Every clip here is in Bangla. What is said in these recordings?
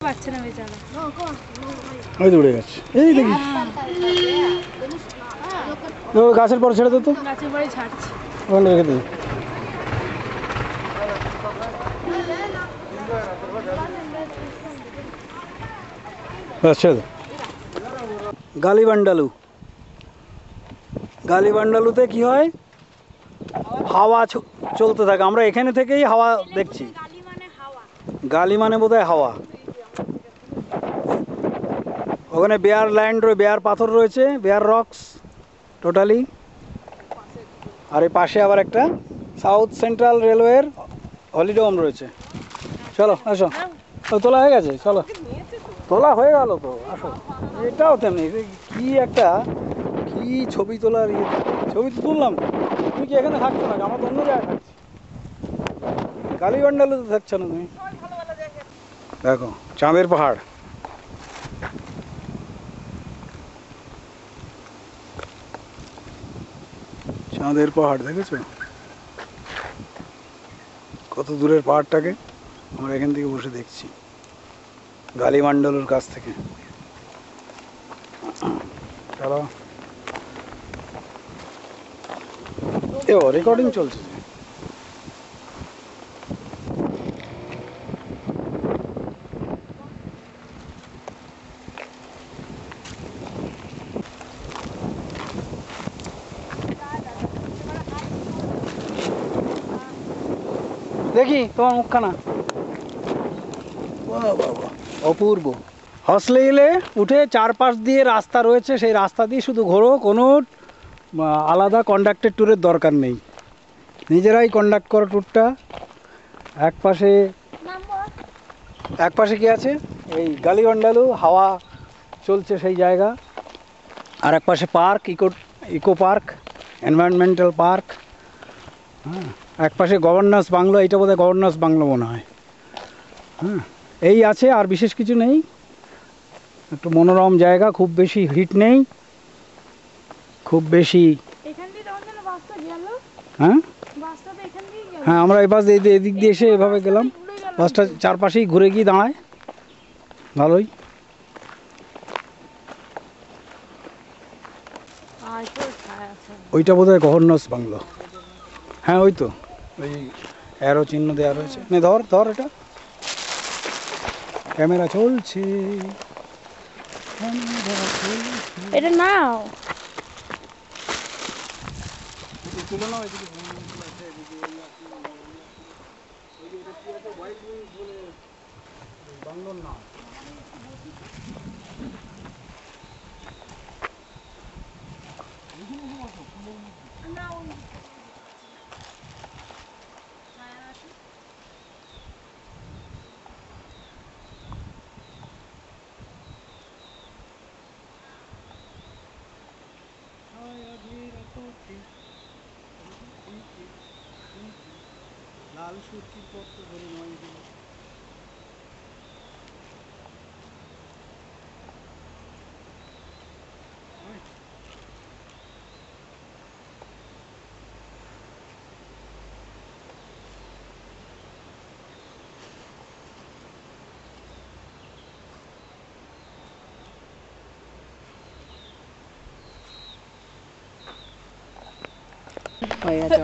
পাচ্ছে না বেচারা। ওই দৌড়ে গেছে, এই দেখি গাছের পরে ছেড়ে দে তো, গাছের পরে ছাড়ছে। ওখানে রেখে দে। গালিবান্ডালু, গালিবান্ডালুতে কি হয়, হাওয়া চলতে থাকে। আমরা এখানে থেকেই হাওয়া দেখছি। গালি মানে বোধহয় হাওয়া। ওখানে বেয়ার ল্যান্ড, বেয়ার পাথর রয়েছে, বেয়ার রক্স টোটালি। আর এই পাশে আবার একটা সাউথ সেন্ট্রাল রেলওয়ের হলিডে হোম রয়েছে। চলো আসো, তোলা হয়ে গেছে, চলো তোলা হয়ে গেল তো, আসো। এটাও তেমনি, কি একটা কি ছবি তোলার ইয়ে, ছবি তো তুললাম। তুমি কি এখানে থাকছো না? আমরা তো অন্য জায়গায় থাকছি। গালিবান্ডালুতে থাকছো না তুমি? দেখো চাঁদের পাহাড়, চাঁদের পাহাড় দেখেছো কত দূরের পাহাড়টাকে? আমরা এখান থেকে বসে দেখছি গালিবান্ডালুর কাছ থেকে। চলো, রেকর্ডিং চলছে। দেখি তোমার মুখখানা, অপূর্ব। হসলেইলে উঠে চারপাশ দিয়ে রাস্তা রয়েছে, সেই রাস্তা দিয়ে শুধু ঘোরো, কোনো আলাদা কন্ডাক্টেড ট্যুরের দরকার নেই, নিজেরাই কন্ডাক্ট করো ট্যুরটা। এক পাশে কি আছে, এই গালিবান্ডালু, হাওয়া চলছে সেই জায়গা। আর এক পাশে park, eco park, environmental park. হ্যাঁ, এক পাশে গভর্নর্স বাংলো, এইটা বোধহয় গভর্নর্স বাংলো মনে হয়। হ্যাঁ, এই আছে, আর বিশেষ কিছু নেই। একটু মনোরম জায়গা, খুব বেশি হিট নেই, খুব বেশি। হ্যাঁ হ্যাঁ, আমরা এই বাস এদিক দিয়ে এসে এভাবে গেলাম। বাসটা চারপাশেই ঘুরে গিয়ে দাঁড়ায়, ভালোই। ওইটা বোধহয় গভর্নর্স বাংলো। হ্যাঁ ওই তো, ওই অ্যারো চিহ্ন দেওয়া রয়েছে। নে ধর ধর, এটা ক্যামেরা চলছে, এটা নাও। তুলে নাও। বাংলোর নাম লাল সুরকির পথ ধরে নয় দিন। হয়ে গেছে।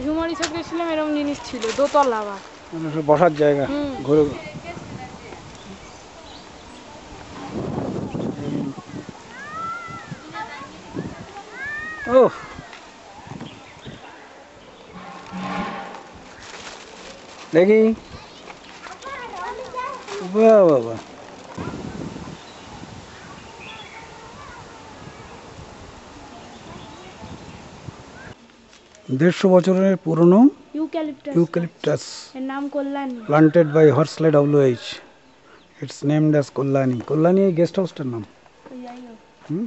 ঝুমারি চক গেছিলাম, এরকম জিনিস ছিল, দোতলা আবার বসার জায়গা। ঘুরে ও দেখি, বাহ বাবা, 150 বছরের পুরনো ইউক্যালিপটাস ইউক্যালিপটাস এর নাম Kalyani. planted by Horsley WH. It's named as Kollani. Kollani এই গেস্ট হাউসটার নাম। যাই হোক। হুম